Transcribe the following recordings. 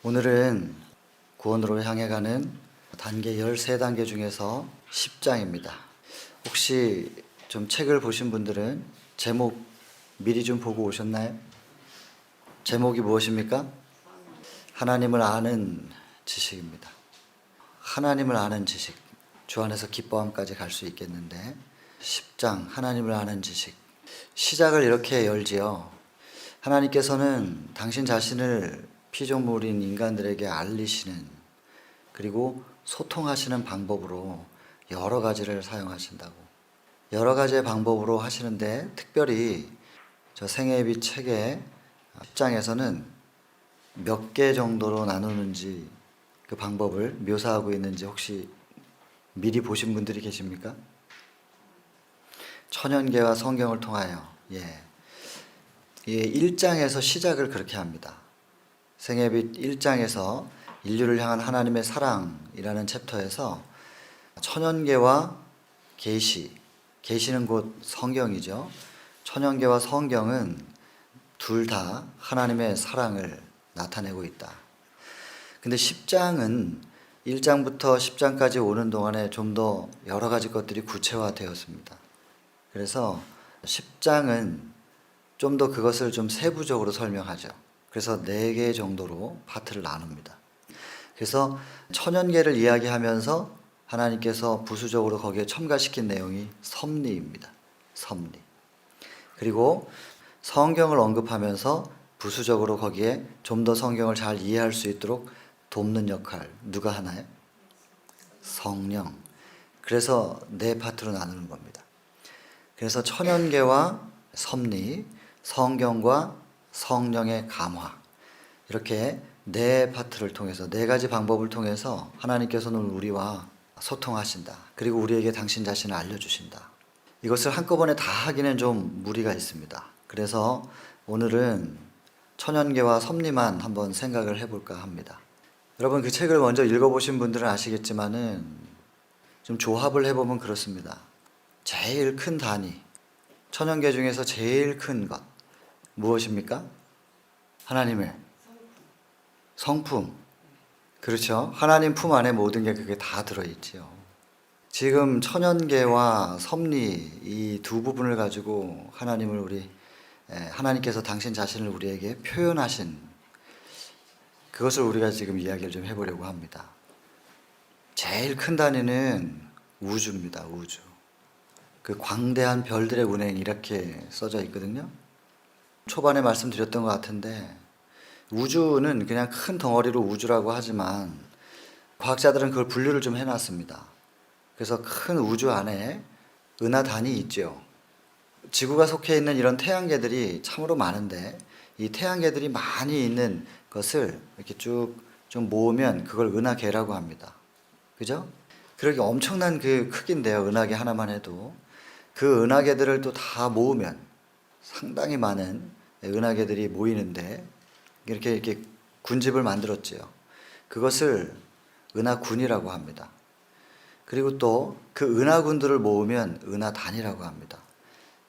오늘은 구원으로 향해 가는 단계 13단계 중에서 10장입니다. 혹시 좀 책을 보신 분들은 제목 미리 좀 보고 오셨나요? 제목이 무엇입니까? 하나님을 아는 지식입니다. 하나님을 아는 지식. 주 안에서 기뻐함까지 갈 수 있겠는데 10장 하나님을 아는 지식. 시작을 이렇게 열지요. 하나님께서는 당신 자신을 피조물인 인간들에게 알리시는, 그리고 소통하시는 방법으로 여러 가지를 사용하신다고. 여러 가지의 방법으로 하시는데 특별히 저 생애의 빛 책의 10장에서는 몇 개 정도로 나누는지, 그 방법을 묘사하고 있는지 혹시 미리 보신 분들이 계십니까? 천연계와 성경을 통하여 1장에서 시작을 그렇게 합니다. 생애의 빛 1장에서 인류를 향한 하나님의 사랑이라는 챕터에서 천연계와 계시는 곧 성경이죠. 천연계와 성경은 둘 다 하나님의 사랑을 나타내고 있다. 근데 10장은 1장부터 10장까지 오는 동안에 좀 더 여러 가지 것들이 구체화되었습니다. 그래서 10장은 좀 더 그것을 좀 세부적으로 설명하죠. 그래서 4개 정도로 파트를 나눕니다. 그래서 천연계를 이야기하면서 하나님께서 부수적으로 거기에 첨가시킨 내용이 섭리입니다. 섭리. 그리고 성경을 언급하면서 부수적으로 거기에 좀 더 성경을 잘 이해할 수 있도록 돕는 역할 누가 하나요? 성령. 그래서 4파트로 나누는 겁니다. 그래서 천연계와 섭리, 성경과 성령의 감화, 이렇게 4파트를 통해서 4가지 방법을 통해서 하나님께서는 우리와 소통하신다. 그리고 우리에게 당신 자신을 알려주신다. 이것을 한꺼번에 다 하기는 좀 무리가 있습니다. 그래서 오늘은 천연계와 섭리만 한번 생각을 해볼까 합니다. 여러분, 그 책을 먼저 읽어보신 분들은 아시겠지만은 좀 조합을 해보면 그렇습니다. 제일 큰 단위, 천연계 중에서 제일 큰 것 무엇입니까? 하나님의 성품. 그렇죠. 하나님 품 안에 모든 게 그게 다 들어있지요. 지금 천연계와 섭리 이 두 부분을 가지고 하나님께서 당신 자신을 우리에게 표현하신 그것을 우리가 지금 이야기를 좀 해보려고 합니다. 제일 큰 단위는 우주입니다. 우주. 그 광대한 별들의 운행 이렇게 써져 있거든요. 초반에 말씀드렸던 것 같은데 우주는 그냥 큰 덩어리로 우주라고 하지만 과학자들은 그걸 분류를 좀 해놨습니다. 그래서 큰 우주 안에 은하단이 있죠. 지구가 속해 있는 이런 태양계들이 참으로 많은데 이 태양계들이 많이 있는 것을 이렇게 쭉 좀 모으면 그걸 은하계라고 합니다. 그죠? 그러기 엄청난 그 크기인데요. 은하계 하나만 해도 그 은하계들을 또 다 모으면 상당히 많은 은하계들이 모이는데 이렇게 군집을 만들었지요. 그것을 은하군이라고 합니다. 그리고 또 그 은하군들을 모으면 은하단이라고 합니다.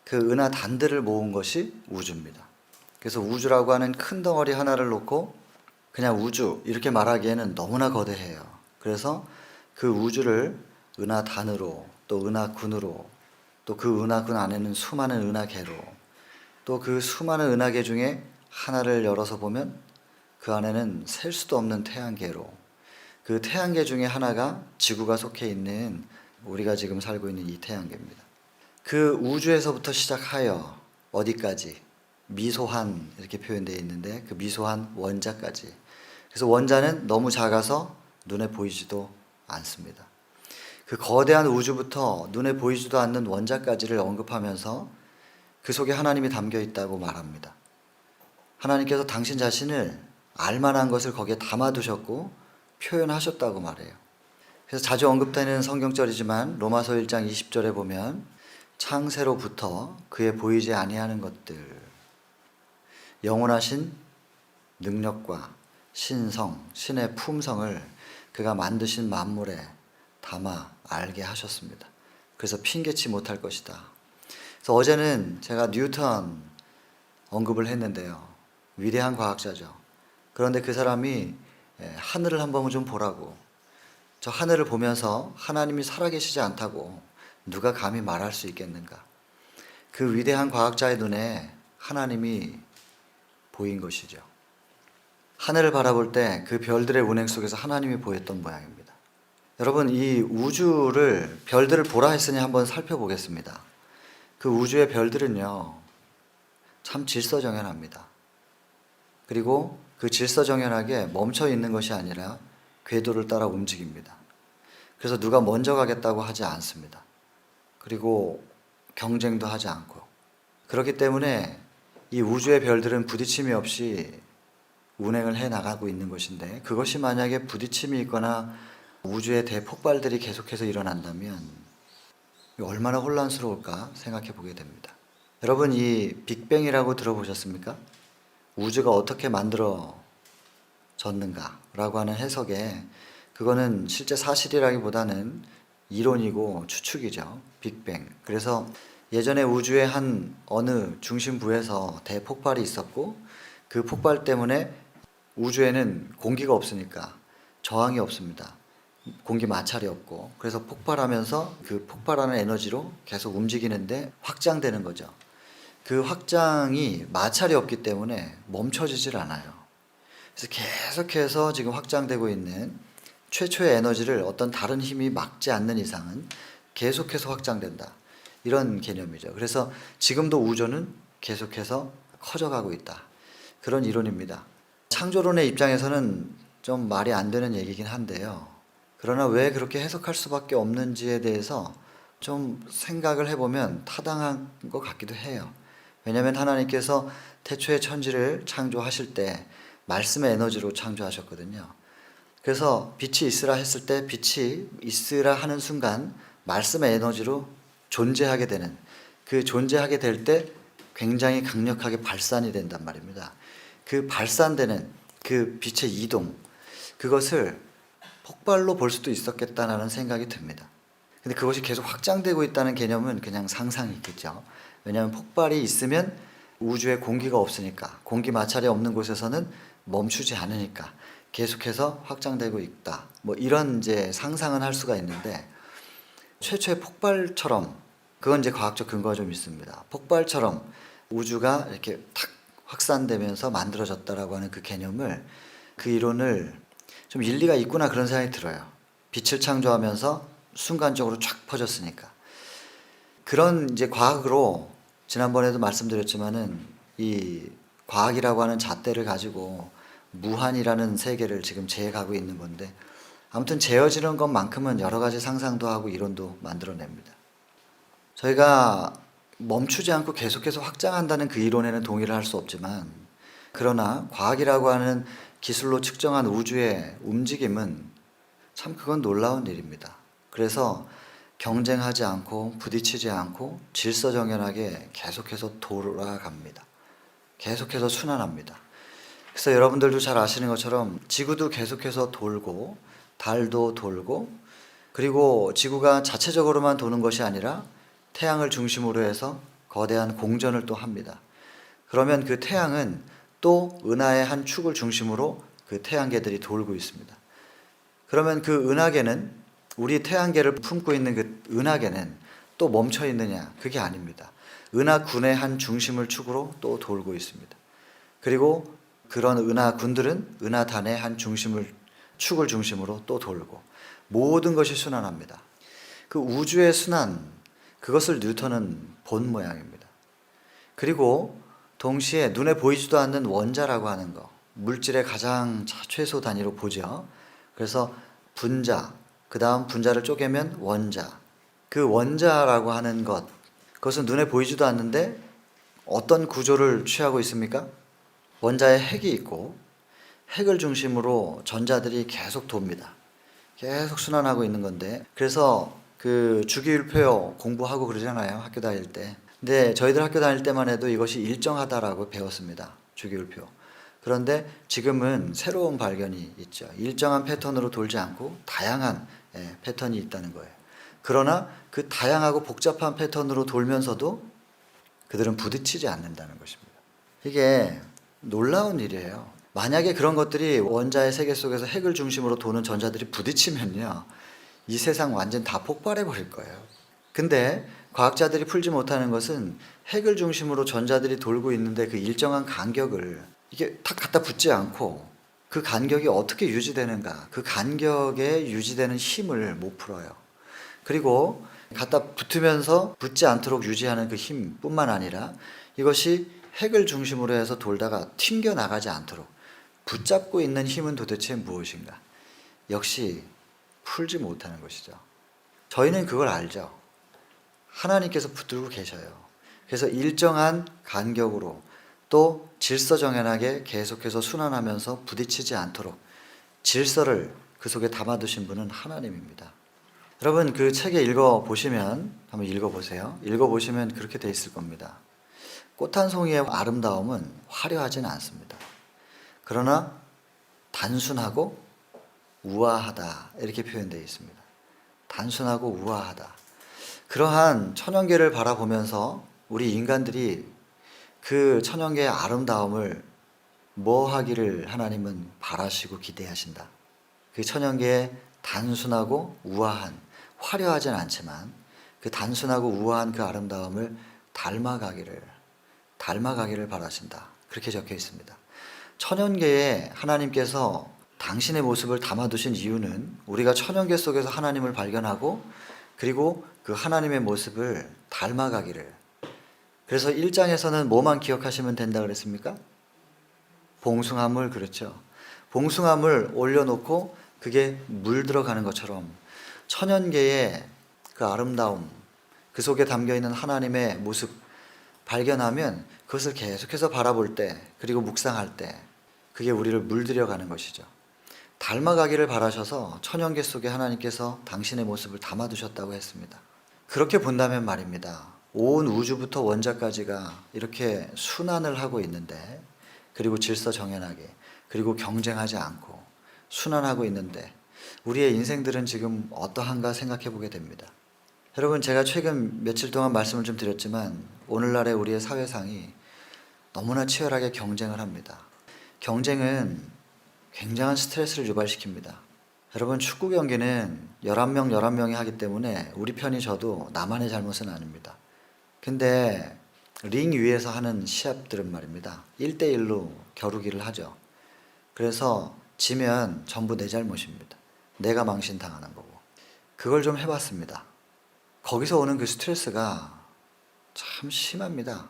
그 은하단들을 모은 것이 우주입니다. 그래서 우주라고 하는 큰 덩어리 하나를 놓고 그냥 우주 이렇게 말하기에는 너무나 거대해요. 그래서 그 우주를 은하단으로, 또 은하군으로, 또 그 은하군 안에는 수많은 은하계로, 또 그 수많은 은하계 중에 하나를 열어서 보면 그 안에는 셀 수도 없는 태양계로, 그 태양계 중에 하나가 지구가 속해 있는 우리가 지금 살고 있는 이 태양계입니다. 그 우주에서부터 시작하여 어디까지? 미소한 이렇게 표현되어 있는데 그 미소한 원자까지. 그래서 원자는 너무 작아서 눈에 보이지도 않습니다. 그 거대한 우주부터 눈에 보이지도 않는 원자까지를 언급하면서 그 속에 하나님이 담겨 있다고 말합니다. 하나님께서 당신 자신을 알만한 것을 거기에 담아두셨고 표현하셨다고 말해요. 그래서 자주 언급되는 성경절이지만 로마서 1장 20절에 보면 창세로부터 그의 보이지 아니하는 것들, 영원하신 능력과 신성, 신의 품성을 그가 만드신 만물에 담아 알게 하셨습니다. 그래서 핑계치 못할 것이다. 그래서 어제는 제가 뉴턴 언급을 했는데요. 위대한 과학자죠. 그런데 그 사람이 하늘을 한번 좀 보라고. 저 하늘을 보면서 하나님이 살아계시지 않다고 누가 감히 말할 수 있겠는가? 그 위대한 과학자의 눈에 하나님이 보인 것이죠. 하늘을 바라볼 때 그 별들의 운행 속에서 하나님이 보였던 모양입니다. 여러분, 이 우주를 별들을 보라 했으니 한번 살펴보겠습니다. 그 우주의 별들은요, 참 질서정연합니다. 그리고 그 질서정연하게 멈춰 있는 것이 아니라 궤도를 따라 움직입니다. 그래서 누가 먼저 가겠다고 하지 않습니다. 그리고 경쟁도 하지 않고. 그렇기 때문에 이 우주의 별들은 부딪힘이 없이 운행을 해 나가고 있는 것인데, 그것이 만약에 부딪힘이 있거나 우주의 대폭발들이 계속해서 일어난다면 얼마나 혼란스러울까 생각해 보게 됩니다. 여러분, 이 빅뱅이라고 들어보셨습니까? 우주가 어떻게 만들어졌는가라고 하는 해석에, 그거는 실제 사실이라기보다는 이론이고 추측이죠. 빅뱅. 그래서 예전에 우주의 한 어느 중심부에서 대폭발이 있었고, 그 폭발 때문에 우주에는 공기가 없으니까 저항이 없습니다. 공기 마찰이 없고, 그래서 폭발하면서 그 폭발하는 에너지로 계속 움직이는데 확장되는 거죠. 그 확장이 마찰이 없기 때문에 멈춰지질 않아요. 그래서 계속해서 지금 확장되고 있는 최초의 에너지를 어떤 다른 힘이 막지 않는 이상은 계속해서 확장된다. 이런 개념이죠. 그래서 지금도 우주는 계속해서 커져가고 있다. 그런 이론입니다. 창조론의 입장에서는 좀 말이 안 되는 얘기긴 한데요. 그러나 왜 그렇게 해석할 수밖에 없는지에 대해서 좀 생각을 해보면 타당한 것 같기도 해요. 왜냐하면 하나님께서 태초의 천지를 창조하실 때 말씀의 에너지로 창조하셨거든요. 그래서 빛이 있으라 했을 때 빛이 있으라 하는 순간 말씀의 에너지로 존재하게 되는, 그 존재하게 될 때 굉장히 강력하게 발산이 된단 말입니다. 그 발산되는 그 빛의 이동, 그것을 폭발로 볼 수도 있었겠다는 생각이 듭니다. 근데 그것이 계속 확장되고 있다는 개념은 그냥 상상이 있겠죠. 왜냐하면 폭발이 있으면 우주에 공기가 없으니까, 공기 마찰이 없는 곳에서는 멈추지 않으니까 계속해서 확장되고 있다. 뭐 이런 이제 상상은 할 수가 있는데, 최초의 폭발처럼, 그건 이제 과학적 근거가 좀 있습니다. 폭발처럼 우주가 이렇게 탁 확산되면서 만들어졌다라고 하는 그 개념을, 그 이론을 좀 일리가 있구나 그런 생각이 들어요. 빛을 창조하면서 순간적으로 쫙 퍼졌으니까. 그런 이제 과학으로, 지난번에도 말씀드렸지만은 이 과학이라고 하는 잣대를 가지고 무한이라는 세계를 지금 재해가고 있는 건데, 아무튼 재어지는 것만큼은 여러 가지 상상도 하고 이론도 만들어냅니다. 저희가 멈추지 않고 계속해서 확장한다는 그 이론에는 동의를 할 수 없지만, 그러나 과학이라고 하는 기술로 측정한 우주의 움직임은 참 그건 놀라운 일입니다. 그래서 경쟁하지 않고 부딪히지 않고 질서정연하게 계속해서 돌아갑니다. 계속해서 순환합니다. 그래서 여러분들도 잘 아시는 것처럼 지구도 계속해서 돌고, 달도 돌고, 그리고 지구가 자체적으로만 도는 것이 아니라 태양을 중심으로 해서 거대한 공전을 또 합니다. 그러면 그 태양은 또 은하의 한 축을 중심으로 그 태양계들이 돌고 있습니다. 그러면 그 은하계는, 우리 태양계를 품고 있는 그 은하계는 또 멈춰 있느냐? 그게 아닙니다. 은하군의 한 중심을 축으로 또 돌고 있습니다. 그리고 그런 은하군들은 은하단의 한 축을 중심으로 또 돌고, 모든 것이 순환합니다. 그 우주의 순환, 그것을 뉴턴은 본 모양입니다. 그리고 동시에 눈에 보이지도 않는 원자라고 하는 거, 물질의 가장 최소 단위로 보죠. 그래서 분자, 그 다음 분자를 쪼개면 원자. 그 원자라고 하는 것, 그것은 눈에 보이지도 않는데 어떤 구조를 취하고 있습니까? 원자에 핵이 있고, 핵을 중심으로 전자들이 계속 돕니다. 계속 순환하고 있는 건데, 그래서 그 주기율표 공부하고 그러잖아요, 학교 다닐 때. 근데 저희들 학교 다닐 때만 해도 이것이 일정하다라고 배웠습니다, 주기율표. 그런데 지금은 새로운 발견이 있죠. 일정한 패턴으로 돌지 않고 다양한 패턴이 있다는 거예요. 그러나 그 다양하고 복잡한 패턴으로 돌면서도 그들은 부딪히지 않는다는 것입니다. 이게 놀라운 일이에요. 만약에 그런 것들이 원자의 세계 속에서 핵을 중심으로 도는 전자들이 부딪히면요, 이 세상 완전 다 폭발해 버릴 거예요. 근데 과학자들이 풀지 못하는 것은 핵을 중심으로 전자들이 돌고 있는데 그 일정한 간격을 이게 탁 갖다 붙지 않고 그 간격이 어떻게 유지되는가, 그 간격에 유지되는 힘을 못 풀어요. 그리고 갖다 붙으면서 붙지 않도록 유지하는 그 힘뿐만 아니라 이것이 핵을 중심으로 해서 돌다가 튕겨 나가지 않도록 붙잡고 있는 힘은 도대체 무엇인가? 역시 풀지 못하는 것이죠. 저희는 그걸 알죠. 하나님께서 붙들고 계셔요. 그래서 일정한 간격으로 또 질서정연하게 계속해서 순환하면서 부딪히지 않도록 질서를 그 속에 담아두신 분은 하나님입니다. 여러분 그 책에 읽어보시면 한번 읽어보세요. 읽어보시면 그렇게 돼 있을 겁니다. 꽃 한 송이의 아름다움은 화려하진 않습니다. 그러나 단순하고 우아하다 이렇게 표현되어 있습니다. 단순하고 우아하다. 그러한 천연계를 바라보면서 우리 인간들이 그 천연계의 아름다움을 뭐 하기를 하나님은 바라시고 기대하신다. 그 천연계의 단순하고 우아한, 화려하진 않지만 그 단순하고 우아한 그 아름다움을 닮아가기를 바라신다. 그렇게 적혀 있습니다. 천연계에 하나님께서 당신의 모습을 담아두신 이유는 우리가 천연계 속에서 하나님을 발견하고 그리고 그 하나님의 모습을 닮아가기를. 그래서 1장에서는 뭐만 기억하시면 된다 그랬습니까? 봉숭아물, 그렇죠. 봉숭아물 올려놓고 그게 물 들어가는 것처럼 천연계의 그 아름다움, 그 속에 담겨있는 하나님의 모습 발견하면 그것을 계속해서 바라볼 때 그리고 묵상할 때 그게 우리를 물들여가는 것이죠. 닮아가기를 바라셔서 천연계 속에 하나님께서 당신의 모습을 담아두셨다고 했습니다. 그렇게 본다면 말입니다. 온 우주부터 원자까지가 이렇게 순환을 하고 있는데 그리고 질서정연하게 그리고 경쟁하지 않고 순환하고 있는데 우리의 인생들은 지금 어떠한가 생각해 보게 됩니다. 여러분 제가 최근 며칠 동안 말씀을 좀 드렸지만 오늘날의 우리의 사회상이 너무나 치열하게 경쟁을 합니다. 경쟁은 굉장한 스트레스를 유발시킵니다. 여러분 축구 경기는 11명, 11명이 하기 때문에 우리 편이 져도 나만의 잘못은 아닙니다. 근데 링 위에서 하는 시합들은 말입니다. 1대1로 겨루기를 하죠. 그래서 지면 전부 내 잘못입니다. 내가 망신당하는 거고. 그걸 좀 해봤습니다. 거기서 오는 그 스트레스가 참 심합니다.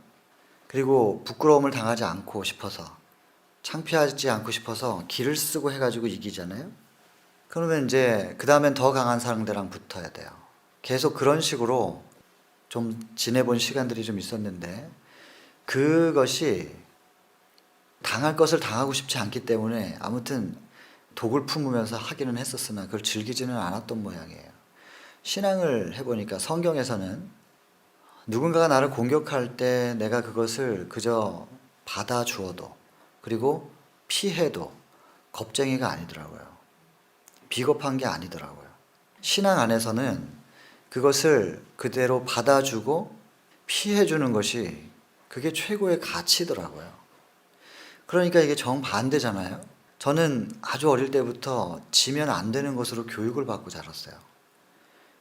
그리고 부끄러움을 당하지 않고 싶어서 창피하지 않고 싶어서 기를 쓰고 해가지고 이기잖아요. 그러면 이제 그 다음엔 더 강한 사람들랑 붙어야 돼요. 계속 그런 식으로 좀 지내본 시간들이 좀 있었는데 그것이 당할 것을 당하고 싶지 않기 때문에 아무튼 독을 품으면서 하기는 했었으나 그걸 즐기지는 않았던 모양이에요. 신앙을 해보니까 성경에서는 누군가가 나를 공격할 때 내가 그것을 그저 받아주어도 그리고 피해도 겁쟁이가 아니더라고요. 비겁한 게 아니더라고요. 신앙 안에서는 그것을 그대로 받아주고 피해주는 것이 그게 최고의 가치더라고요. 그러니까 이게 정반대잖아요. 저는 아주 어릴 때부터 지면 안 되는 것으로 교육을 받고 자랐어요.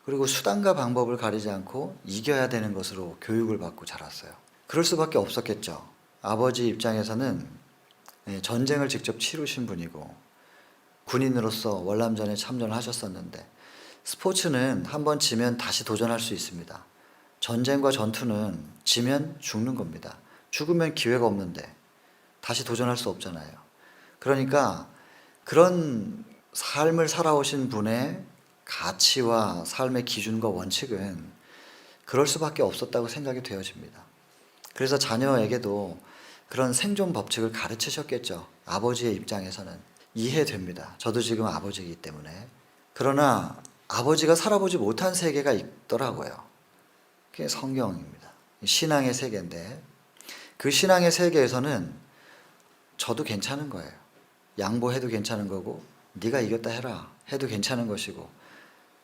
그리고 수단과 방법을 가리지 않고 이겨야 되는 것으로 교육을 받고 자랐어요. 그럴 수밖에 없었겠죠. 아버지 입장에서는 전쟁을 직접 치르신 분이고 군인으로서 월남전에 참전을 하셨었는데 스포츠는 한번 지면 다시 도전할 수 있습니다. 전쟁과 전투는 지면 죽는 겁니다. 죽으면 기회가 없는데 다시 도전할 수 없잖아요. 그러니까 그런 삶을 살아오신 분의 가치와 삶의 기준과 원칙은 그럴 수밖에 없었다고 생각이 되어집니다. 그래서 자녀에게도 그런 생존 법칙을 가르치셨겠죠. 아버지의 입장에서는 이해됩니다. 저도 지금 아버지이기 때문에. 그러나 아버지가 살아보지 못한 세계가 있더라고요. 그게 성경입니다. 신앙의 세계인데 그 신앙의 세계에서는 저도 괜찮은 거예요. 양보해도 괜찮은 거고 네가 이겼다 해라 해도 괜찮은 것이고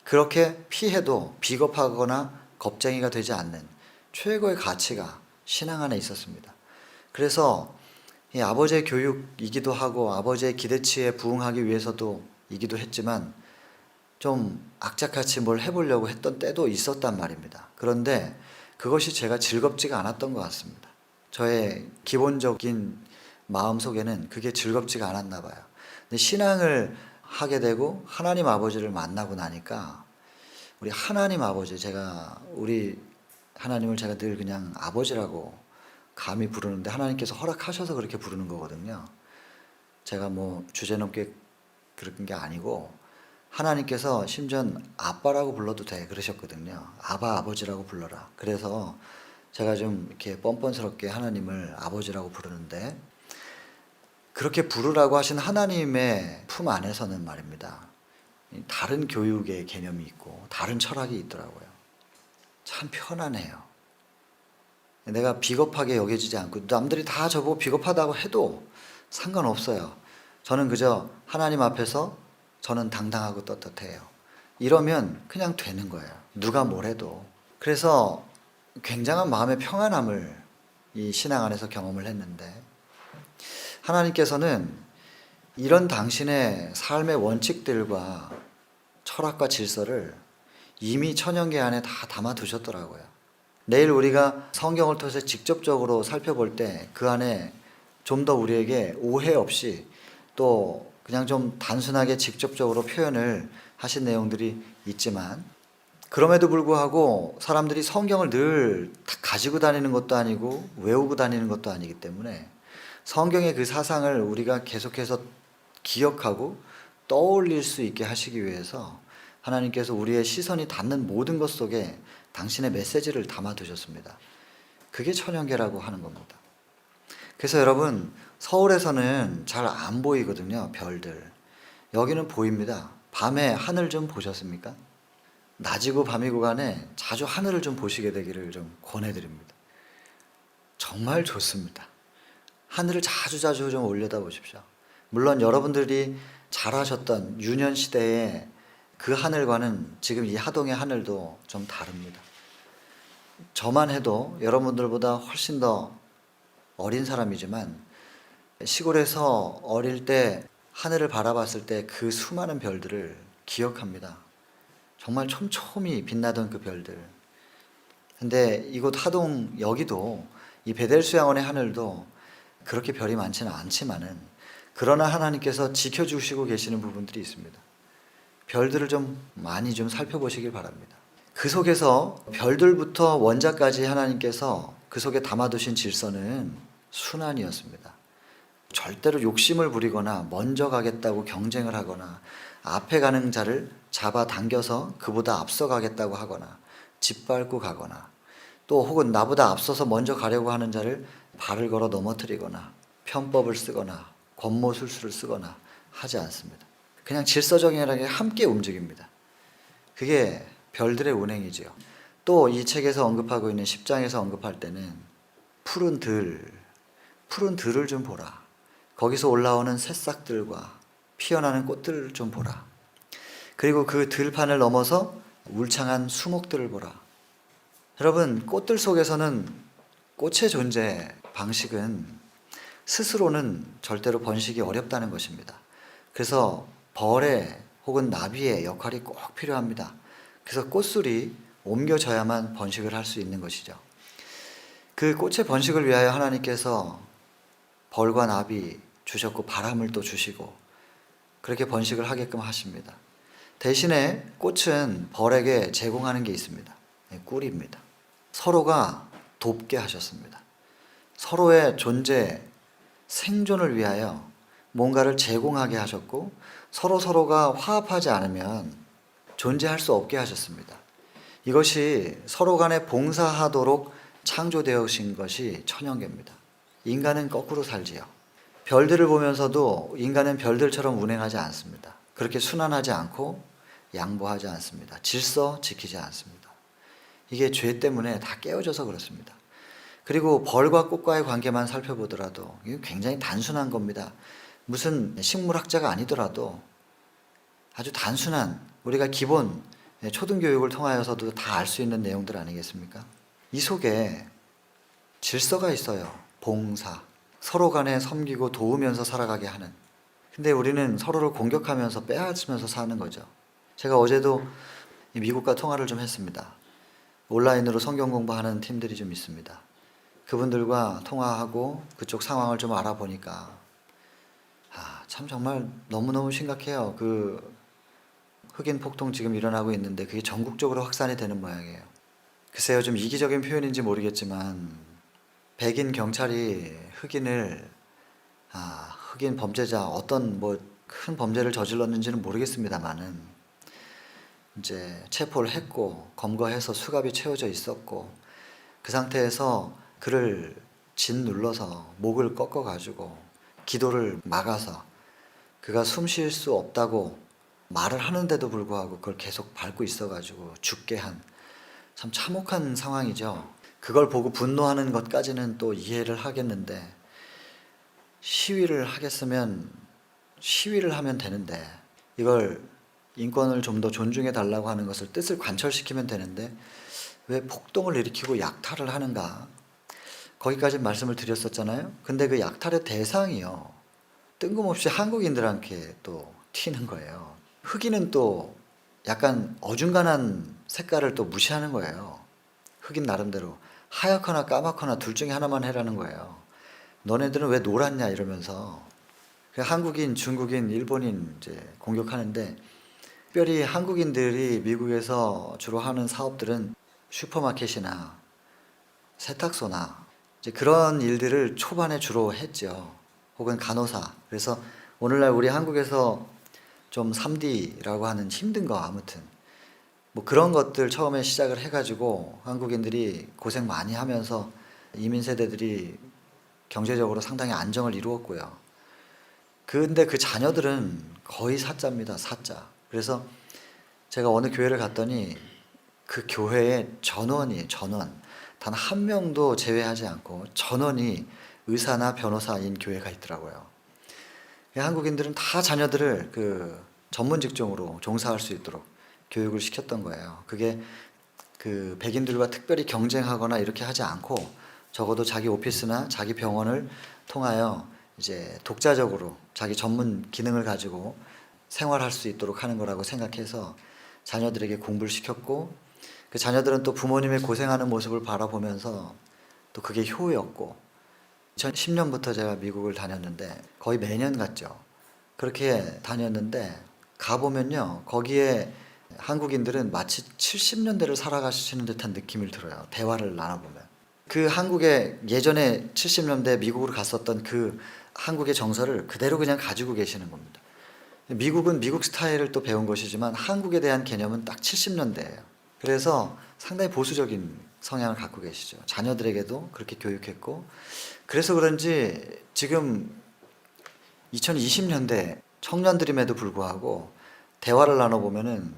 그렇게 피해도 비겁하거나 겁쟁이가 되지 않는 최고의 가치가 신앙 안에 있었습니다. 그래서 이 아버지의 교육이기도 하고 아버지의 기대치에 부응하기 위해서도 이기도 했지만 좀 악착같이 뭘 해보려고 했던 때도 있었단 말입니다. 그런데 그것이 제가 즐겁지가 않았던 것 같습니다. 저의 기본적인 마음속에는 그게 즐겁지가 않았나 봐요. 근데 신앙을 하게 되고 하나님 아버지를 만나고 나니까 우리 하나님 아버지, 우리 하나님을 제가 늘 그냥 아버지라고 감히 부르는데 하나님께서 허락하셔서 그렇게 부르는 거거든요. 제가 뭐 주제넘게 그런 게 아니고 하나님께서 심지어 아빠라고 불러도 돼 그러셨거든요. 아버지라고 불러라. 그래서 제가 좀 이렇게 뻔뻔스럽게 하나님을 아버지라고 부르는데 그렇게 부르라고 하신 하나님의 품 안에서는 말입니다. 다른 교육의 개념이 있고 다른 철학이 있더라고요. 참 편안해요. 내가 비겁하게 여겨지지 않고 남들이 다 저보고 비겁하다고 해도 상관없어요. 저는 그저 하나님 앞에서 저는 당당하고 떳떳해요. 이러면 그냥 되는 거예요. 누가 뭘 해도. 그래서 굉장한 마음의 평안함을 이 신앙 안에서 경험을 했는데 하나님께서는 이런 당신의 삶의 원칙들과 철학과 질서를 이미 천연계 안에 다 담아 두셨더라고요. 내일 우리가 성경을 통해서 직접적으로 살펴볼 때 그 안에 좀 더 우리에게 오해 없이 또 그냥 좀 단순하게 직접적으로 표현을 하신 내용들이 있지만 그럼에도 불구하고 사람들이 성경을 늘 가지고 다니는 것도 아니고 외우고 다니는 것도 아니기 때문에 성경의 그 사상을 우리가 계속해서 기억하고 떠올릴 수 있게 하시기 위해서 하나님께서 우리의 시선이 닿는 모든 것 속에 당신의 메시지를 담아두셨습니다. 그게 천연계라고 하는 겁니다. 그래서 여러분 서울에서는 잘 안 보이거든요. 별들. 여기는 보입니다. 밤에 하늘 좀 보셨습니까? 낮이고 밤이고 간에 자주 하늘을 좀 보시게 되기를 좀 권해드립니다. 정말 좋습니다. 하늘을 자주자주 좀 올려다 보십시오. 물론 여러분들이 잘하셨던 유년 시대의 그 하늘과는 지금 이 하동의 하늘도 좀 다릅니다. 저만 해도 여러분들보다 훨씬 더 어린 사람이지만 시골에서 어릴 때 하늘을 바라봤을 때 그 수많은 별들을 기억합니다. 정말 촘촘히 빛나던 그 별들. 근데 이곳 하동 여기도 이 베델수양원의 하늘도 그렇게 별이 많지는 않지만은 그러나 하나님께서 지켜주시고 계시는 부분들이 있습니다. 별들을 좀 많이 좀 살펴보시길 바랍니다. 그 속에서 별들부터 원자까지 하나님께서 그 속에 담아두신 질서는 순환이었습니다. 절대로 욕심을 부리거나 먼저 가겠다고 경쟁을 하거나 앞에 가는 자를 잡아당겨서 그보다 앞서가겠다고 하거나 짓밟고 가거나 또 혹은 나보다 앞서서 먼저 가려고 하는 자를 발을 걸어 넘어뜨리거나 편법을 쓰거나 권모술수를 쓰거나 하지 않습니다. 그냥 질서정연하게 함께 움직입니다. 그게 별들의 운행이지요. 또 이 책에서 언급하고 있는 10장에서 언급할 때는 푸른 들을 좀 보라. 거기서 올라오는 새싹들과 피어나는 꽃들을 좀 보라. 그리고 그 들판을 넘어서 울창한 수목들을 보라. 여러분, 꽃들 속에서는 꽃의 존재 방식은 스스로는 절대로 번식이 어렵다는 것입니다. 그래서 벌의 혹은 나비의 역할이 꼭 필요합니다. 그래서 꽃술이 옮겨져야만 번식을 할 수 있는 것이죠. 그 꽃의 번식을 위하여 하나님께서 벌과 나비 주셨고 바람을 또 주시고 그렇게 번식을 하게끔 하십니다. 대신에 꽃은 벌에게 제공하는 게 있습니다. 꿀입니다. 서로가 돕게 하셨습니다. 서로의 존재, 생존을 위하여 뭔가를 제공하게 하셨고 서로가 화합하지 않으면 존재할 수 없게 하셨습니다. 이것이 서로 간에 봉사하도록 창조되어진 것이 천연계입니다. 인간은 거꾸로 살지요. 별들을 보면서도 인간은 별들처럼 운행하지 않습니다. 그렇게 순환하지 않고 양보하지 않습니다. 질서 지키지 않습니다. 이게 죄 때문에 다 깨어져서 그렇습니다. 그리고 벌과 꽃과의 관계만 살펴보더라도 이게 굉장히 단순한 겁니다. 무슨 식물학자가 아니더라도 아주 단순한 우리가 기본 초등교육을 통하여서도 다 알 수 있는 내용들 아니겠습니까? 이 속에 질서가 있어요. 봉사, 서로 간에 섬기고 도우면서 살아가게 하는. 근데 우리는 서로를 공격하면서 빼앗으면서 사는 거죠. 제가 어제도 미국과 통화를 좀 했습니다. 온라인으로 성경 공부하는 팀들이 좀 있습니다. 그분들과 통화하고 그쪽 상황을 좀 알아보니까 참 정말 너무너무 심각해요. 그 흑인 폭동 지금 일어나고 있는데 그게 전국적으로 확산이 되는 모양이에요. 글쎄요, 좀 이기적인 표현인지 모르겠지만 백인 경찰이 흑인 범죄자 어떤 뭐 큰 범죄를 저질렀는지는 모르겠습니다만은 이제 체포를 했고 검거해서 수갑이 채워져 있었고 그 상태에서 그를 짓눌러서 목을 꺾어 가지고 기도를 막아서 그가 숨 쉴 수 없다고 말을 하는데도 불구하고 그걸 계속 밟고 있어 가지고 죽게 한 참 참혹한 상황이죠. 그걸 보고 분노하는 것까지는 또 이해를 하겠는데 시위를 하겠으면 시위를 하면 되는데 이걸 인권을 좀 더 존중해 달라고 하는 것을 뜻을 관철시키면 되는데 왜 폭동을 일으키고 약탈을 하는가? 거기까지 말씀을 드렸었잖아요. 근데 그 약탈의 대상이요. 뜬금없이 한국인들한테 또 튀는 거예요. 흑인은 또 약간 어중간한 색깔을 또 무시하는 거예요. 흑인 나름대로 하얗거나 까맣거나 둘 중에 하나만 해라는 거예요. 너네들은 왜 놀았냐 이러면서 한국인, 중국인, 일본인 이제 공격하는데 특별히 한국인들이 미국에서 주로 하는 사업들은 슈퍼마켓이나 세탁소나 이제 그런 일들을 초반에 주로 했죠. 혹은 간호사. 그래서 오늘날 우리 한국에서 좀 3D라고 하는 힘든 거 아무튼 뭐 그런 것들 처음에 시작을 해가지고 한국인들이 고생 많이 하면서 이민 세대들이 경제적으로 상당히 안정을 이루었고요. 근데 그 자녀들은 거의 사자입니다, 사자. 그래서 제가 어느 교회를 갔더니 그 교회의 전원이에요, 전원. 단 한 명도 제외하지 않고 전원이 의사나 변호사인 교회가 있더라고요. 한국인들은 다 자녀들을 그 전문 직종으로 종사할 수 있도록 교육을 시켰던 거예요. 그게 그 백인들과 특별히 경쟁하거나 이렇게 하지 않고 적어도 자기 오피스나 자기 병원을 통하여 이제 독자적으로 자기 전문 기능을 가지고 생활할 수 있도록 하는 거라고 생각해서 자녀들에게 공부를 시켰고 그 자녀들은 또 부모님의 고생하는 모습을 바라보면서 또 그게 효였고 2010년부터 제가 미국을 다녔는데 거의 매년 갔죠. 그렇게 다녔는데 가보면요. 거기에 한국인들은 마치 70년대를 살아가시는 듯한 느낌을 들어요. 대화를 나눠보면. 그 한국의 예전에 70년대 미국으로 갔었던 그 한국의 정서를 그대로 그냥 가지고 계시는 겁니다. 미국은 미국 스타일을 또 배운 것이지만 한국에 대한 개념은 딱 70년대예요. 그래서 상당히 보수적인 성향을 갖고 계시죠. 자녀들에게도 그렇게 교육했고 그래서 그런지 지금 2020년대 청년들임에도 불구하고 대화를 나눠보면은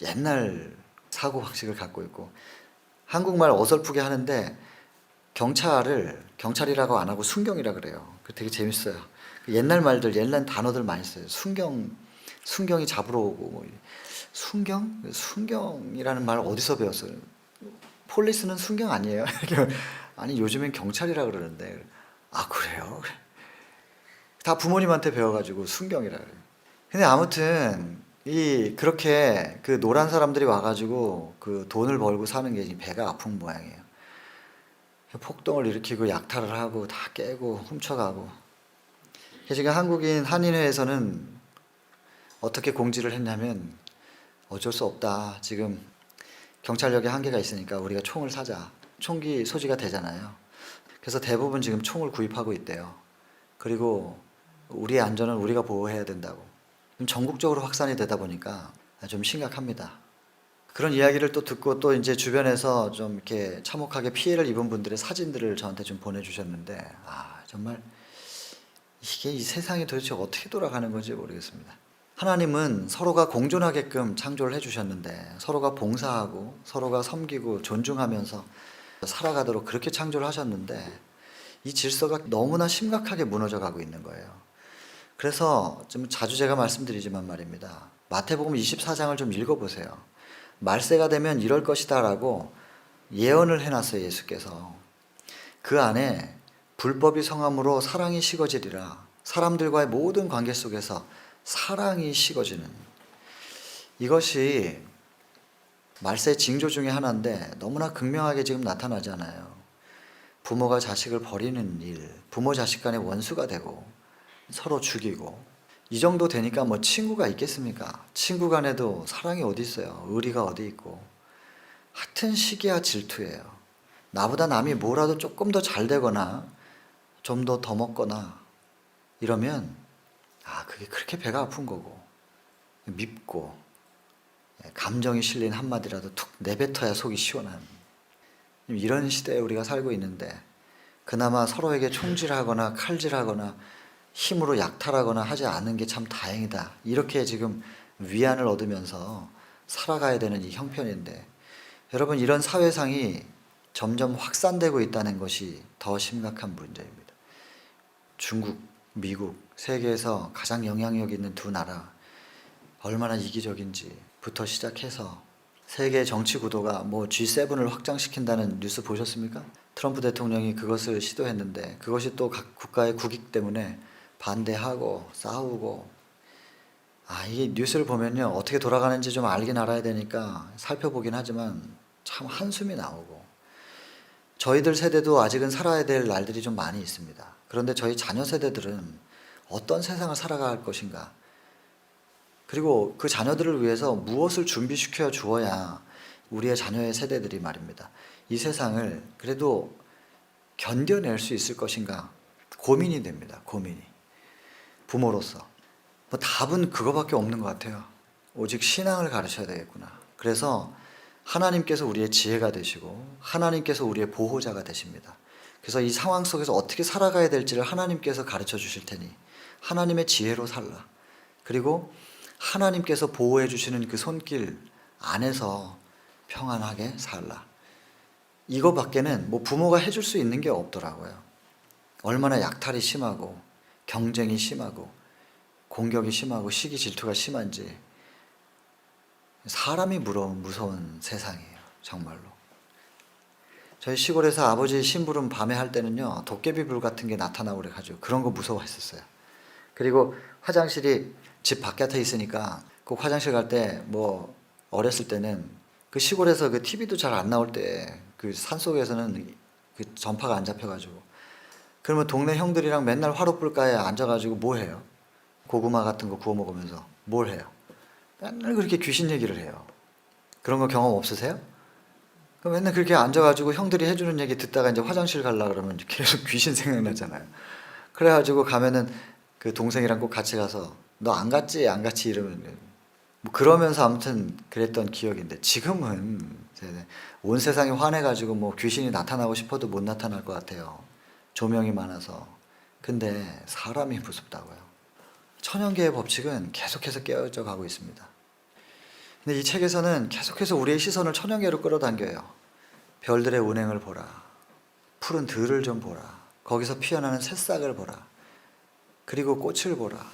옛날 사고방식을 갖고 있고 한국말 어설프게 하는데 경찰이라고 안 하고 순경이라 그래요. 되게 재밌어요. 옛날 말들, 옛날 단어들 많이 써요. 순경이 잡으러 오고 뭐 순경? 순경이라는 말 어디서 배웠어요? 폴리스는 순경 아니에요? 아니 요즘엔 경찰이라 그러는데 그래요? 다 부모님한테 배워가지고 순경이라 그래요. 근데 아무튼 그렇게 그 노란 사람들이 와가지고 그 돈을 벌고 사는 게 배가 아픈 모양이에요. 폭동을 일으키고 약탈을 하고 다 깨고 훔쳐가고. 지금 한국인 한인회에서는 어떻게 공지를 했냐면 어쩔 수 없다. 지금 경찰력에 한계가 있으니까 우리가 총을 사자. 총기 소지가 되잖아요. 그래서 대부분 지금 총을 구입하고 있대요. 그리고 우리의 안전은 우리가 보호해야 된다고. 전국적으로 확산이 되다 보니까 좀 심각합니다. 그런 이야기를 또 듣고 또 이제 주변에서 좀 이렇게 참혹하게 피해를 입은 분들의 사진들을 저한테 좀 보내주셨는데 정말 이게 이 세상이 도대체 어떻게 돌아가는 건지 모르겠습니다. 하나님은 서로가 공존하게끔 창조를 해주셨는데 서로가 봉사하고 서로가 섬기고 존중하면서 살아가도록 그렇게 창조를 하셨는데 이 질서가 너무나 심각하게 무너져 가고 있는 거예요. 그래서 좀 자주 제가 말씀드리지만 말입니다. 마태복음 24장을 좀 읽어보세요. 말세가 되면 이럴 것이다 라고 예언을 해놨어요. 예수께서. 그 안에 불법이 성함으로 사랑이 식어지리라. 사람들과의 모든 관계 속에서 사랑이 식어지는, 이것이 말세 징조 중에 하나인데 너무나 극명하게 지금 나타나잖아요. 부모가 자식을 버리는 일, 부모 자식 간의 원수가 되고 서로 죽이고, 이 정도 되니까 뭐 친구가 있겠습니까? 친구 간에도 사랑이 어디 있어요? 의리가 어디 있고. 하여튼 시기와 질투예요. 나보다 남이 뭐라도 조금 더 잘 되거나 좀 더 먹거나 이러면 그게 그렇게 배가 아픈 거고, 밉고 감정이 실린 한마디라도 툭 내뱉어야 속이 시원한, 이런 시대에 우리가 살고 있는데, 그나마 서로에게 총질하거나 칼질하거나 힘으로 약탈하거나 하지 않은 게 참 다행이다, 이렇게 지금 위안을 얻으면서 살아가야 되는 이 형편인데, 여러분, 이런 사회상이 점점 확산되고 있다는 것이 더 심각한 문제입니다. 중국, 미국, 세계에서 가장 영향력 있는 두 나라, 얼마나 이기적인지부터 시작해서 세계 정치 구도가 뭐 G7을 확장시킨다는 뉴스 보셨습니까? 트럼프 대통령이 그것을 시도했는데, 그것이 또 각 국가의 국익 때문에 반대하고 싸우고, 이 뉴스를 보면요, 어떻게 돌아가는지 좀 알긴 알아야 되니까 살펴보긴 하지만 참 한숨이 나오고, 저희들 세대도 아직은 살아야 될 날들이 좀 많이 있습니다. 그런데 저희 자녀 세대들은 어떤 세상을 살아갈 것인가, 그리고 그 자녀들을 위해서 무엇을 준비시켜 주어야 우리의 자녀의 세대들이 말입니다, 이 세상을 그래도 견뎌낼 수 있을 것인가 고민이 됩니다. 고민이. 부모로서 뭐 답은 그거밖에 없는 것 같아요. 오직 신앙을 가르쳐야 되겠구나. 그래서 하나님께서 우리의 지혜가 되시고 하나님께서 우리의 보호자가 되십니다. 그래서 이 상황 속에서 어떻게 살아가야 될지를 하나님께서 가르쳐 주실 테니 하나님의 지혜로 살라. 그리고 하나님께서 보호해 주시는 그 손길 안에서 평안하게 살라. 이거밖에는 뭐 부모가 해줄 수 있는 게 없더라고요. 얼마나 약탈이 심하고 경쟁이 심하고 공격이 심하고 시기 질투가 심한지, 사람이 무서운 세상이에요, 정말로. 저희 시골에서 아버지 심부름 밤에 할 때는요, 도깨비불 같은 게 나타나고 그래가지고 그런 거 무서워했었어요. 그리고 화장실이 집 바깥에 있으니까 꼭 화장실 갈 때 뭐 어렸을 때는 그 시골에서 그 TV도 잘 안 나올 때 그 산속에서는 그 전파가 안 잡혀가지고, 그러면 동네 형들이랑 맨날 화롯불가에 앉아가지고 뭐 해요? 고구마 같은 거 구워 먹으면서 뭘 해요? 맨날 그렇게 귀신 얘기를 해요. 그런 거 경험 없으세요? 그럼 맨날 그렇게 앉아가지고 형들이 해주는 얘기 듣다가 이제 화장실 가려고 그러면 계속 귀신 생각나잖아요. 그래가지고 가면은 그 동생이랑 꼭 같이 가서 너 안 갔지? 안 갔지? 이러면 뭐 그러면서 아무튼 그랬던 기억인데, 지금은 온 세상이 환해가지고 뭐 귀신이 나타나고 싶어도 못 나타날 것 같아요. 조명이 많아서. 근데 사람이 무섭다고요. 천연계의 법칙은 계속해서 깨어져 가고 있습니다. 근데 이 책에서는 계속해서 우리의 시선을 천연계로 끌어당겨요. 별들의 운행을 보라. 푸른 들을 좀 보라. 거기서 피어나는 새싹을 보라. 그리고 꽃을 보라.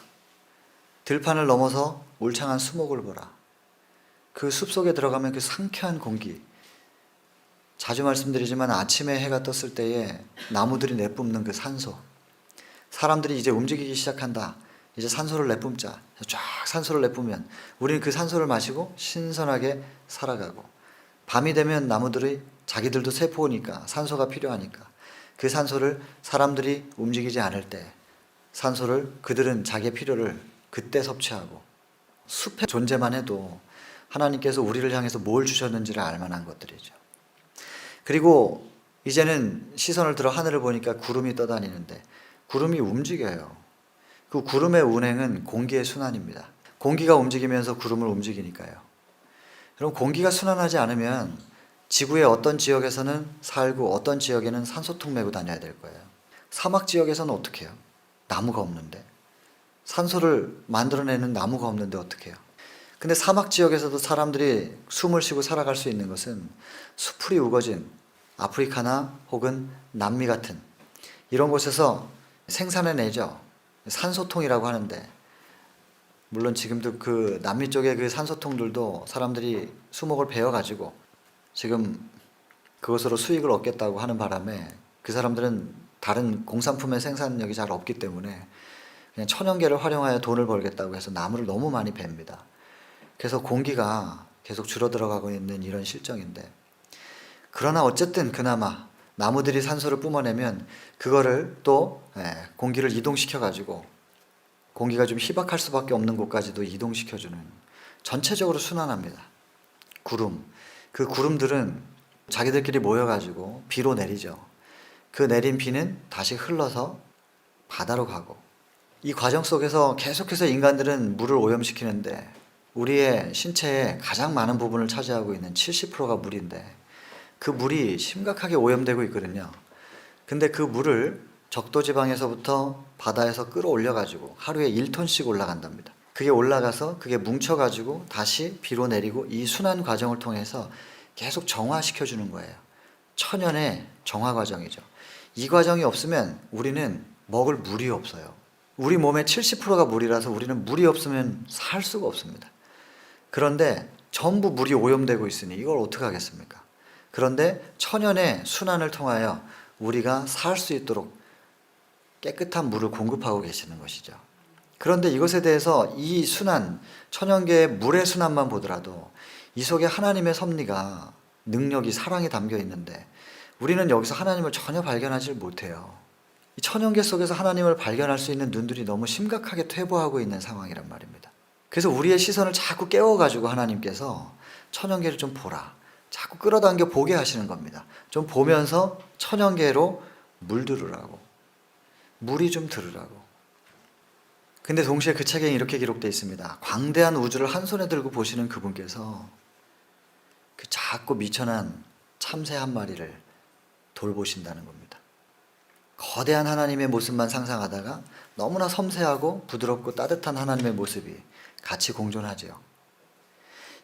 들판을 넘어서 울창한 수목을 보라. 그 숲속에 들어가면 그 상쾌한 공기. 자주 말씀드리지만 아침에 해가 떴을 때에 나무들이 내뿜는 그 산소. 사람들이 이제 움직이기 시작한다. 이제 산소를 내뿜자. 쫙 산소를 내뿜면 우리는 그 산소를 마시고 신선하게 살아가고, 밤이 되면 나무들이 자기들도 세포니까 산소가 필요하니까 그 산소를 사람들이 움직이지 않을 때 산소를 그들은 자기의 필요를 그때 섭취하고, 숲의 존재만 해도 하나님께서 우리를 향해서 뭘 주셨는지를 알만한 것들이죠. 그리고 이제는 시선을 들어 하늘을 보니까 구름이 떠다니는데 구름이 움직여요. 그 구름의 운행은 공기의 순환입니다. 공기가 움직이면서 구름을 움직이니까요. 여러분, 공기가 순환하지 않으면 지구의 어떤 지역에서는 살고 어떤 지역에는 산소통 메고 다녀야 될 거예요. 사막 지역에서는 어떻게 해요? 나무가 없는데. 산소를 만들어내는 나무가 없는데 어떻게 해요? 근데 사막 지역에서도 사람들이 숨을 쉬고 살아갈 수 있는 것은 수풀이 우거진 아프리카나 혹은 남미 같은 이런 곳에서 생산해내죠. 산소통이라고 하는데, 물론 지금도 그 남미 쪽의 그 산소통들도 사람들이 수목을 베어가지고 지금 그것으로 수익을 얻겠다고 하는 바람에 그 사람들은 다른 공산품의 생산력이 잘 없기 때문에 그냥 천연계를 활용하여 돈을 벌겠다고 해서 나무를 너무 많이 팹니다. 그래서 공기가 계속 줄어들어가고 있는 이런 실정인데, 그러나 어쨌든 그나마 나무들이 산소를 뿜어내면 그거를 또 공기를 이동시켜 가지고 공기가 좀 희박할 수밖에 없는 곳까지도 이동시켜주는, 전체적으로 순환합니다. 구름, 그 구름들은 자기들끼리 모여가지고 비로 내리죠. 그 내린 비는 다시 흘러서 바다로 가고, 이 과정 속에서 계속해서 인간들은 물을 오염시키는데, 우리의 신체의 가장 많은 부분을 차지하고 있는 70%가 물인데 그 물이 심각하게 오염되고 있거든요. 근데 그 물을 적도지방에서부터 바다에서 끌어올려 가지고 하루에 1톤씩 올라간답니다. 그게 올라가서 그게 뭉쳐 가지고 다시 비로 내리고, 이 순환 과정을 통해서 계속 정화시켜 주는 거예요. 천연의 정화 과정이죠. 이 과정이 없으면 우리는 먹을 물이 없어요. 우리 몸의 70%가 물이라서 우리는 물이 없으면 살 수가 없습니다. 그런데 전부 물이 오염되고 있으니 이걸 어떻게 하겠습니까? 그런데 천연의 순환을 통하여 우리가 살 수 있도록 깨끗한 물을 공급하고 계시는 것이죠. 그런데 이것에 대해서 이 순환, 천연계의 물의 순환만 보더라도 이 속에 하나님의 섭리가, 능력이, 사랑이 담겨 있는데 우리는 여기서 하나님을 전혀 발견하지 못해요. 이 천연계 속에서 하나님을 발견할 수 있는 눈들이 너무 심각하게 퇴보하고 있는 상황이란 말입니다. 그래서 우리의 시선을 자꾸 깨워가지고 하나님께서 천연계를 좀 보라, 자꾸 끌어당겨 보게 하시는 겁니다. 좀 보면서 천연계로 물들으라고, 물이 좀 들으라고. 근데 동시에 그 책에 이렇게 기록되어 있습니다. 광대한 우주를 한 손에 들고 보시는 그분께서 그 작고 미천한 참새 한 마리를 돌보신다는 겁니다. 거대한 하나님의 모습만 상상하다가 너무나 섬세하고 부드럽고 따뜻한 하나님의 모습이 같이 공존하죠.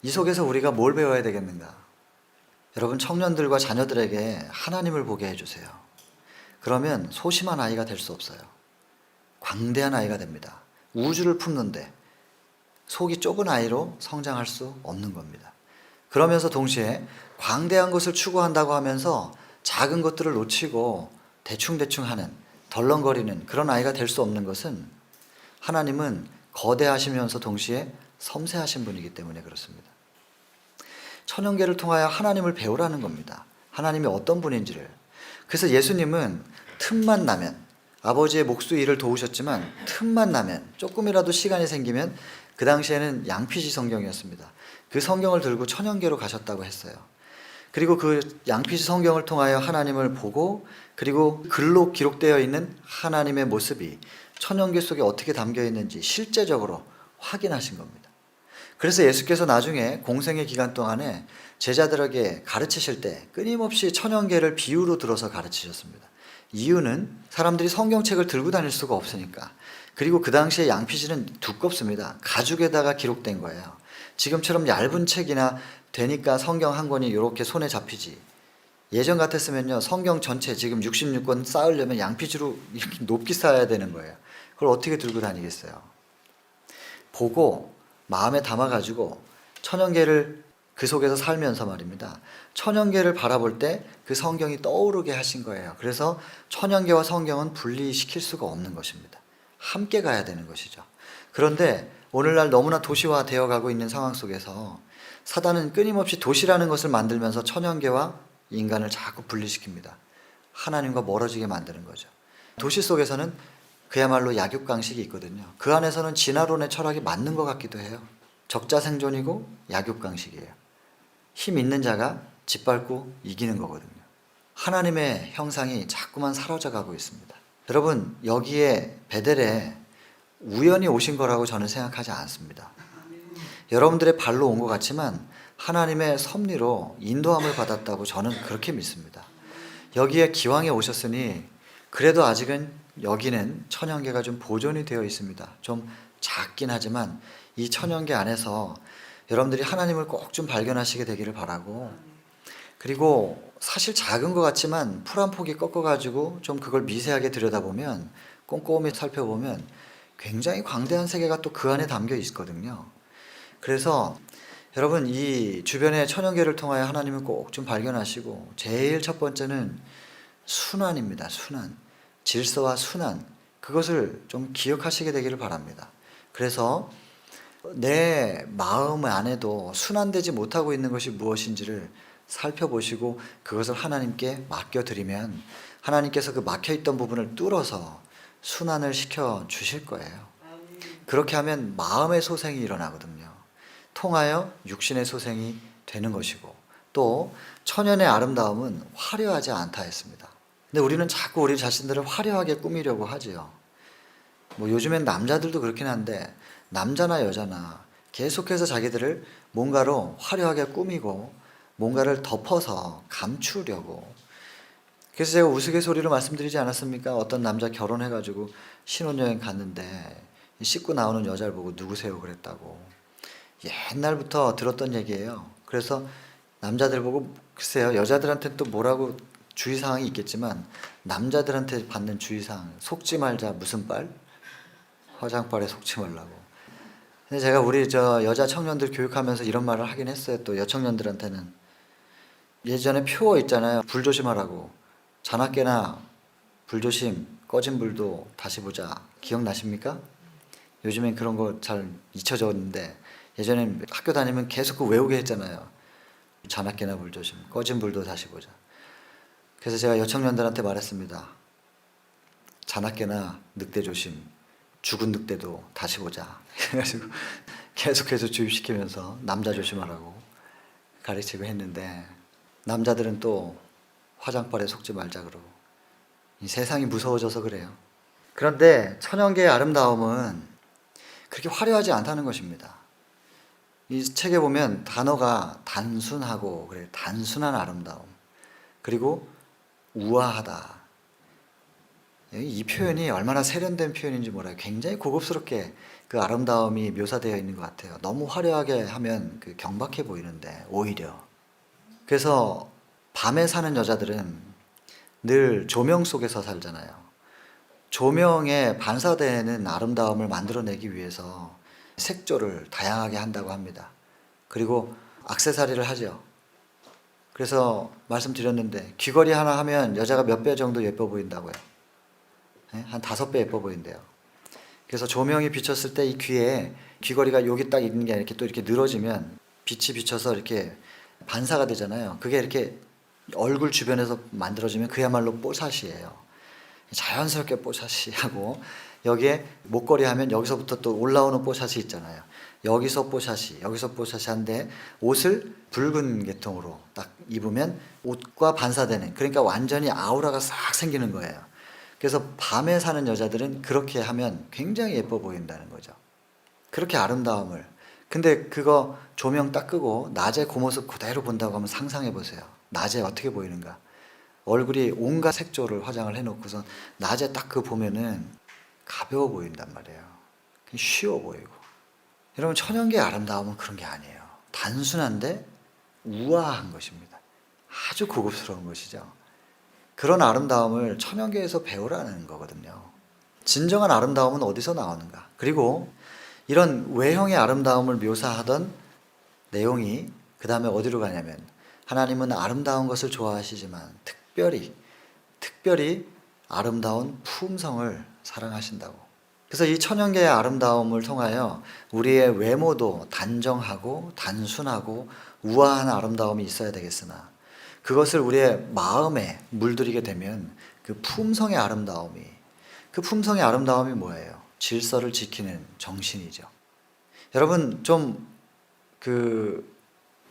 이 속에서 우리가 뭘 배워야 되겠는가? 여러분, 청년들과 자녀들에게 하나님을 보게 해주세요. 그러면 소심한 아이가 될 수 없어요. 광대한 아이가 됩니다. 우주를 품는데 속이 좁은 아이로 성장할 수 없는 겁니다. 그러면서 동시에 광대한 것을 추구한다고 하면서 작은 것들을 놓치고 대충대충 하는, 덜렁거리는 그런 아이가 될 수 없는 것은, 하나님은 거대하시면서 동시에 섬세하신 분이기 때문에 그렇습니다. 천연계를 통하여 하나님을 배우라는 겁니다. 하나님이 어떤 분인지를. 그래서 예수님은 틈만 나면, 아버지의 목수 일을 도우셨지만 틈만 나면, 조금이라도 시간이 생기면, 그 당시에는 양피지 성경이었습니다. 그 성경을 들고 천연계로 가셨다고 했어요. 그리고 그 양피지 성경을 통하여 하나님을 보고, 그리고 글로 기록되어 있는 하나님의 모습이 천연계 속에 어떻게 담겨 있는지 실제적으로 확인하신 겁니다. 그래서 예수께서 나중에 공생의 기간 동안에 제자들에게 가르치실 때 끊임없이 천연계를 비유로 들어서 가르치셨습니다. 이유는 사람들이 성경책을 들고 다닐 수가 없으니까. 그리고 그 당시에 양피지는 두껍습니다. 가죽에다가 기록된 거예요. 지금처럼 얇은 책이나 되니까 성경 한 권이 이렇게 손에 잡히지. 예전 같았으면요, 성경 전체 지금 66권 쌓으려면 양피지로 이렇게 높게 쌓아야 되는 거예요. 그걸 어떻게 들고 다니겠어요? 보고 마음에 담아가지고 천연계를 그 속에서 살면서 말입니다. 천연계를 바라볼 때 그 성경이 떠오르게 하신 거예요. 그래서 천연계와 성경은 분리시킬 수가 없는 것입니다. 함께 가야 되는 것이죠. 그런데 오늘날 너무나 도시화 되어 가고 있는 상황 속에서 사단은 끊임없이 도시라는 것을 만들면서 천연계와 인간을 자꾸 분리시킵니다. 하나님과 멀어지게 만드는 거죠. 도시 속에서는 그야말로 약육강식이 있거든요. 그 안에서는 진화론의 철학이 맞는 것 같기도 해요. 적자생존이고 약육강식이에요. 힘 있는 자가 짓밟고 이기는 거거든요. 하나님의 형상이 자꾸만 사라져 가고 있습니다. 여러분, 여기에 베델에 우연히 오신 거라고 저는 생각하지 않습니다. 여러분들의 발로 온 것 같지만 하나님의 섭리로 인도함을 받았다고 저는 그렇게 믿습니다. 여기에 기왕에 오셨으니 그래도 아직은 여기는 천연계가 좀 보존이 되어 있습니다. 좀 작긴 하지만 이 천연계 안에서 여러분들이 하나님을 꼭 좀 발견하시게 되기를 바라고, 그리고 사실 작은 것 같지만 풀 한 포기 꺾어가지고 좀 그걸 미세하게 들여다보면, 꼼꼼히 살펴보면 굉장히 광대한 세계가 또 그 안에 담겨 있거든요. 그래서 여러분, 이 주변의 천연계를 통하여 하나님을 꼭 좀 발견하시고, 제일 첫 번째는 순환입니다. 순환. 질서와 순한, 그것을 좀 기억하시게 되기를 바랍니다. 그래서 내 마음 안에도 순환되지 못하고 있는 것이 무엇인지를 살펴보시고 그것을 하나님께 맡겨드리면 하나님께서 그 막혀있던 부분을 뚫어서 순환을 시켜 주실 거예요. 그렇게 하면 마음의 소생이 일어나거든요. 통하여 육신의 소생이 되는 것이고, 또 천연의 아름다움은 화려하지 않다 했습니다. 근데 우리는 자꾸 우리 자신들을 화려하게 꾸미려고 하지요. 뭐 요즘엔 남자들도 그렇긴 한데 남자나 여자나 계속해서 자기들을 뭔가로 화려하게 꾸미고 뭔가를 덮어서 감추려고. 그래서 제가 우스갯소리로 말씀드리지 않았습니까? 어떤 남자 결혼해가지고 신혼여행 갔는데 씻고 나오는 여자를 보고 누구세요? 그랬다고. 옛날부터 들었던 얘기예요. 그래서 남자들 보고, 글쎄요, 여자들한테는 또 뭐라고 주의사항이 있겠지만 남자들한테 받는 주의사항, 속지 말자 무슨 빨? 화장빨에 속지 말라고. 근데 제가 우리 저 여자 청년들 교육하면서 이런 말을 하긴 했어요. 또 여청년들한테는 예전에 표어 있잖아요. 불 조심하라고. 자나깨나 불조심, 꺼진 불도 다시 보자. 기억나십니까? 요즘엔 그런 거 잘 잊혀졌는데 예전엔 학교 다니면 계속 그 외우게 했잖아요. 자나깨나 불조심, 꺼진 불도 다시 보자. 그래서 제가 여청년들한테 말했습니다. 자나깨나 늑대 조심, 죽은 늑대도 다시 보자. 그래가지고 계속해서 주입시키면서 남자 조심하라고 가르치고 했는데, 남자들은 또 화장빨에 속지 말자 그러고. 이 세상이 무서워져서 그래요. 그런데 천연계의 아름다움은 그렇게 화려하지 않다는 것입니다. 이 책에 보면 단어가 단순하고, 그래, 단순한 아름다움, 그리고 우아하다. 이 표현이 얼마나 세련된 표현인지 몰라요. 굉장히 고급스럽게 그 아름다움이 묘사되어 있는 것 같아요. 너무 화려하게 하면 그 경박해 보이는데 오히려. 그래서 밤에 사는 여자들은 늘 조명 속에서 살잖아요. 조명에 반사되는 아름다움을 만들어내기 위해서 색조를 다양하게 한다고 합니다. 그리고 액세서리를 하죠. 그래서 말씀드렸는데 귀걸이 하나 하면 여자가 몇 배 정도 예뻐 보인다고요. 한 5배 예뻐 보인대요. 그래서 조명이 비쳤을 때 이 귀에 귀걸이가 여기 딱 있는 게 이렇게 또 이렇게 늘어지면 빛이 비쳐서 이렇게 반사가 되잖아요. 그게 이렇게 얼굴 주변에서 만들어지면 그야말로 뽀샤시예요. 자연스럽게 뽀샤시하고, 여기에 목걸이 하면 여기서부터 또 올라오는 뽀샤시 있잖아요. 여기서 뽀샤시, 여기서 뽀샤시한데 옷을 붉은 계통으로 딱 입으면 옷과 반사되는, 그러니까 완전히 아우라가 싹 생기는 거예요. 그래서 밤에 사는 여자들은 그렇게 하면 굉장히 예뻐 보인다는 거죠. 그렇게 아름다움을. 근데 그거 조명 딱 끄고 낮에 그 모습 그대로 본다고 하면 상상해 보세요. 낮에 어떻게 보이는가. 얼굴이 온갖 색조를 화장을 해놓고선 낮에 딱 그 보면은 가벼워 보인단 말이에요. 쉬워 보이고. 여러분, 천연계의 아름다움은 그런 게 아니에요. 단순한데 우아한 것입니다. 아주 고급스러운 것이죠. 그런 아름다움을 천연계에서 배우라는 거거든요. 진정한 아름다움은 어디서 나오는가? 그리고 이런 외형의 아름다움을 묘사하던 내용이 그 다음에 어디로 가냐면, 하나님은 아름다운 것을 좋아하시지만 특별히 아름다운 품성을 사랑하신다고. 그래서 이 천연계의 아름다움을 통하여 우리의 외모도 단정하고 단순하고 우아한 아름다움이 있어야 되겠으나, 그것을 우리의 마음에 물들이게 되면 그 품성의 아름다움이 뭐예요? 질서를 지키는 정신이죠. 여러분, 좀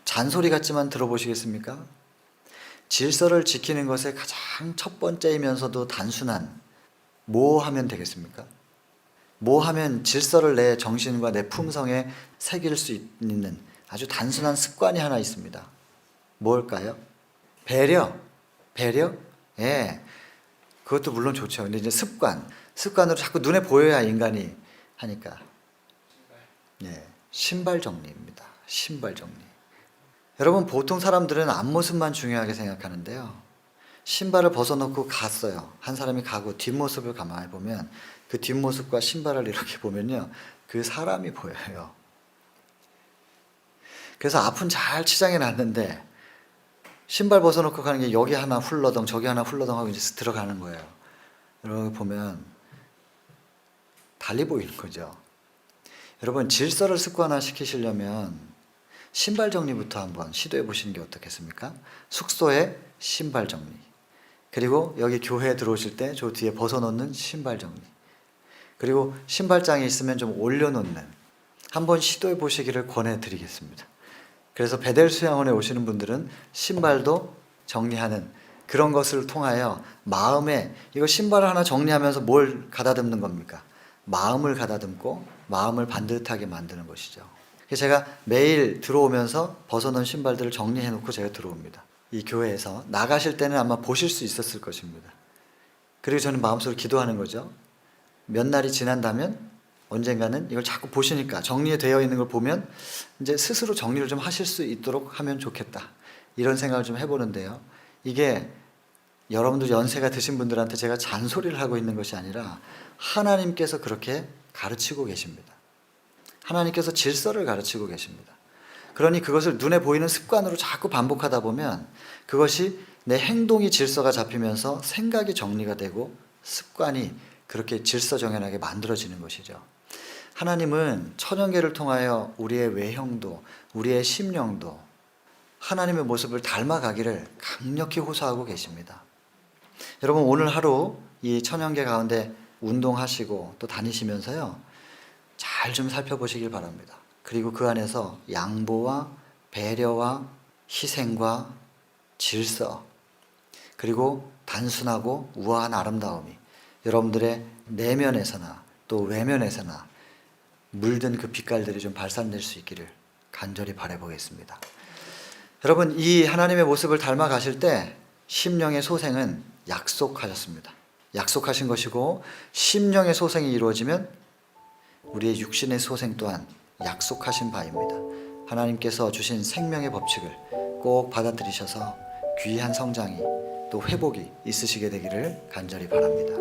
잔소리 같지만 들어보시겠습니까? 질서를 지키는 것의 가장 첫 번째이면서도 단순한, 뭐 하면 되겠습니까? 뭐 하면 질서를 내 정신과 내 품성에 새길 수 있는 아주 단순한 습관이 하나 있습니다. 뭘까요? 배려. 예. 그것도 물론 좋죠. 근데 이제 습관으로 자꾸 눈에 보여야 인간이 하니까. 예. 신발 정리입니다. 신발 정리. 여러분, 보통 사람들은 앞모습만 중요하게 생각하는데요. 신발을 벗어놓고 갔어요. 한 사람이 가고 뒷모습을 가만히 보면 그 뒷모습과 신발을 이렇게 보면요, 그 사람이 보여요. 그래서 앞은 잘 치장해 놨는데 신발 벗어놓고 가는 게 여기 하나 훌러덩 저기 하나 훌러덩 하고 이제 들어가는 거예요. 여러분 보면 달리 보이는 거죠. 여러분 질서를 습관화시키시려면 신발 정리부터 한번 시도해 보시는 게 어떻겠습니까? 숙소에 신발 정리, 그리고 여기 교회에 들어오실 때 저 뒤에 벗어놓는 신발 정리, 그리고 신발장이 있으면 좀 올려놓는, 한번 시도해 보시기를 권해드리겠습니다. 그래서 베델 수양원에 오시는 분들은 신발도 정리하는 그런 것을 통하여 마음에, 이거 신발을 하나 정리하면서 뭘 가다듬는 겁니까? 마음을 가다듬고 마음을 반듯하게 만드는 것이죠. 그래서 제가 매일 들어오면서 벗어놓은 신발들을 정리해 놓고 제가 들어옵니다. 이 교회에서 나가실 때는 아마 보실 수 있었을 것입니다. 그리고 저는 마음속으로 기도하는 거죠. 몇 날이 지난다면 언젠가는 이걸 자꾸 보시니까, 정리되어 있는 걸 보면 이제 스스로 정리를 좀 하실 수 있도록 하면 좋겠다, 이런 생각을 좀 해보는데요. 이게 여러분들 연세가 드신 분들한테 제가 잔소리를 하고 있는 것이 아니라 하나님께서 그렇게 가르치고 계십니다. 하나님께서 질서를 가르치고 계십니다. 그러니 그것을 눈에 보이는 습관으로 자꾸 반복하다 보면 그것이 내 행동이 질서가 잡히면서 생각이 정리가 되고 습관이 그렇게 질서정연하게 만들어지는 것이죠. 하나님은 천연계를 통하여 우리의 외형도, 우리의 심령도 하나님의 모습을 닮아가기를 강력히 호소하고 계십니다. 여러분 오늘 하루 이 천연계 가운데 운동하시고 또 다니시면서요, 잘 좀 살펴보시길 바랍니다. 그리고 그 안에서 양보와 배려와 희생과 질서, 그리고 단순하고 우아한 아름다움이 여러분들의 내면에서나 또 외면에서나 물든 그 빛깔들이 좀 발산될 수 있기를 간절히 바라보겠습니다. 여러분 이 하나님의 모습을 닮아 가실 때 심령의 소생은 약속하셨습니다. 약속하신 것이고, 심령의 소생이 이루어지면 우리의 육신의 소생 또한 약속하신 바입니다. 하나님께서 주신 생명의 법칙을 꼭 받아들이셔서 귀한 성장이 또 회복이 있으시게 되기를 간절히 바랍니다.